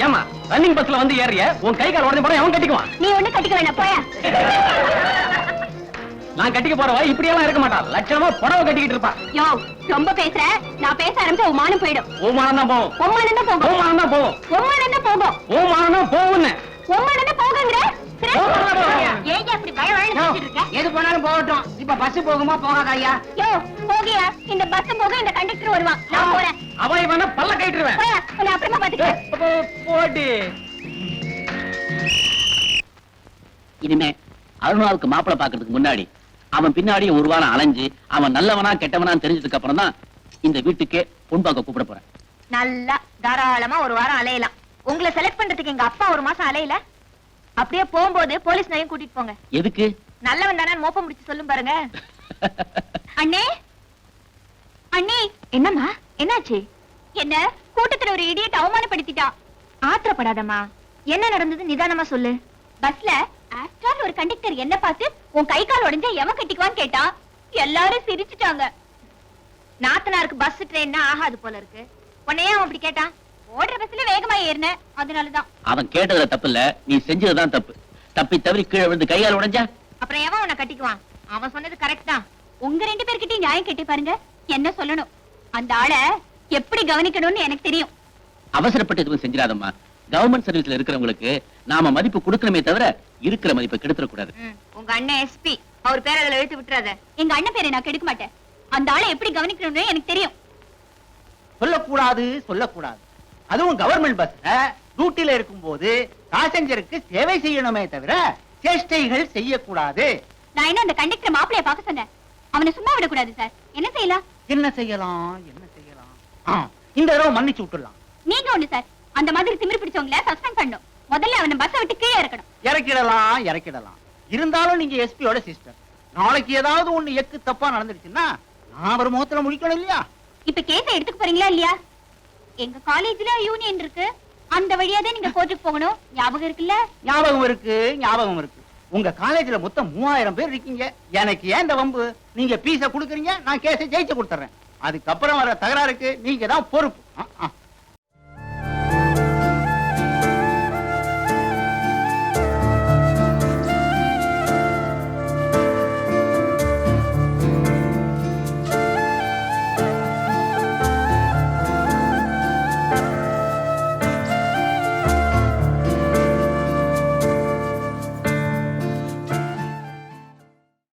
ஏமா ரன்னிங் பஸ்ல வந்து ஏறிய உன் கை கால் உடனே போட அவன் கட்டிக்குவான். நீ ஒண்ணு கட்டிக்க வேண்டாம். போயா. நான் கட்டிக்க போறவா இப்படியெல்லாம் இருக்க மாட்டான். லட்சணமா புடவை கட்டிக்கிட்டு இருப்பான். யோ ரொம்ப பேசுற. நான் பேச ஆரம்பிச்சா உன் மானம் போயிடும். ஓமானம் தான் போகும். உம்மானம் தான் போகும். ஓமானம் தான் போகும். உம்மானம் தான் போகும். ஓமானம் தான் போகும்னு. உம்மானம் தான் போகுங்கற. உம்மானம் தான் போகும். ஏன் அப்படி பயவழன்னு பேசிட்டு இருக்க? எது போனாலும் போகட்டும். இப்ப பஸ் போகுமா போகாதா ஐயா? யோ போகியா. இந்த பஸ் போக இந்த கண்டக்டர் வருவான். நான் போறேன். அவன் இவன பல்ல கட்டிடுவேன். போயா. நான் அப்புறமா பாத்துக்கிறேன். போடி. இனிமே அருணாவுக்கு மாப்பிளை பாக்குறதுக்கு முன்னாடி அவன் பின்னாடி ஒரு வாரம் அலைஞ்சு அவன் நல்லவனா கெட்டவனா தெரிஞ்சதுக்கு அப்புறம் தான் இந்த வீட்டுக்கே பொன் பார்க்க கூப்பிட போறேன். நல்லா தாராளமா ஒரு வாரம் அலையலாம். உங்களை செலக்ட் பண்றதுக்கு எங்க அப்பா ஒரு மாசம் அலையல. அப்படியே போகும்போது போலீஸ் நையும் கூட்டிட்டு போங்க. எதுக்கு? நல்லவன் தானே மோப்ப முடிச்சு சொல்லும் பாருங்க. அண்ணே அண்ணே. என்னம்மா என்னாச்சு? என்ன கூட்டத்துல ஒரு இடியட் அவமானப்படுத்திட்டான். ஆத்திரப்படாதம்மா. என்ன நடந்தது நிதானமா சொல்லு. பஸ்ல ஆஸ்ட்ரால் ஒரு கண்டக்டர் என்ன பார்த்து உன் கை கால் உடைஞ்சா எவன் கட்டிக்குவான்னு கேட்டான். எல்லாரும் சிரிச்சுட்டாங்க. நாத்தனாருக்கு பஸ் ட்ரெயின்னா ஆகாது போல இருக்கு. உன்னையே அவன் அப்படி கேட்டான். ஓடுற பஸ்ல வேகமா ஏறின அதனாலதான். அவன் கேட்டதுல தப்பு இல்ல, நீ செஞ்சதுதான் தப்பு. தப்பி தவறி கீழே விழுந்து கையால் உடைஞ்சா அப்புறம் எவன் உன்னை கட்டிக்குவான்? அவன் சொன்னது கரெக்ட் தான். உங்க ரெண்டு பேர்கிட்டயும் நியாயம் கேட்டு பாருங்க. என்ன சொல்லணும்? அந்த ஆளை எப்படி கவனிக்கணும்னு எனக்கு தெரியும். அவசரப்பட்டு எதுவும் செஞ்சிடாதம்மா. கவர்மெண்ட் சர்வீஸ்ல இருக்கிறவங்களுக்கு நாம மதிப்பு கொடுக்கணுமே தவிர இருக்கிற மதிப்பை கெடுத்துட கூடாது. உங்க அண்ணன் எஸ்பி அவர் பேர் அதுல எழுத்து விட்டுறாத. எங்க அண்ணன் பேரை நான் கெடுக்க மாட்டேன். அந்த ஆளை எப்படி கவனிக்கணும்னு எனக்கு தெரியும். சொல்லக்கூடாது சொல்லக்கூடாது. அதுவும் கவர்மெண்ட் பஸ்ல டியூட்டில இருக்கும்போது பாசஞ்சருக்கு சேவை செய்யணுமே தவிர சேஷ்டைகள் செய்யக்கூடாது. நான் என்ன அந்த கண்டக்டர் மாப்பிளைய பார்க்க சொன்னேன். அவனை சும்மா விடக்கூடாது சார். என்ன செய்யலாம்? என்ன செய்யலாம் என்ன செய்யலாம்? இந்த தடவை மன்னிச்சு விட்டுடலாம். நீங்க ஒண்ணு சார். அந்த மாதிரி திமிரு பிடிச்சவங்கள சஸ்பெண்ட் பண்ணணும். முதல்ல அவனை பஸ்ஸை விட்டு கீழே இறக்கணும். இறக்கிடலாம். இருந்தாலும் நீங்க எஸ்பியோட சிஸ்டர். நாளைக்கு ஏதாவது ஒண்ணு எக்கு தப்பா நடந்துருச்சுன்னா நான் ஒரு முகத்துல முடிக்கணும் இல்லையா? இப்ப கேஸ எடுத்துக்க போறீங்களா இல்லையா? எங்க காலேஜ்ல யூனியன் இருக்கு. அந்த வழியா தான் நீங்க கோர்ட்டுக்கு போகணும். ஞாபகம் இருக்குல்ல? ஞாபகம் இருக்கு. உங்க காலேஜ்ல மொத்தம் 3000 பேர் இருக்கீங்க. எனக்கு ஏன் இந்த வம்பு? நீங்க பீஸ குடுக்குறீங்க, நான் கேஸை ஜெயிச்சு கொடுத்துறேன். அதுக்கப்புறம் வர தகராறுக்கு நீங்க தான் பொறுப்பு.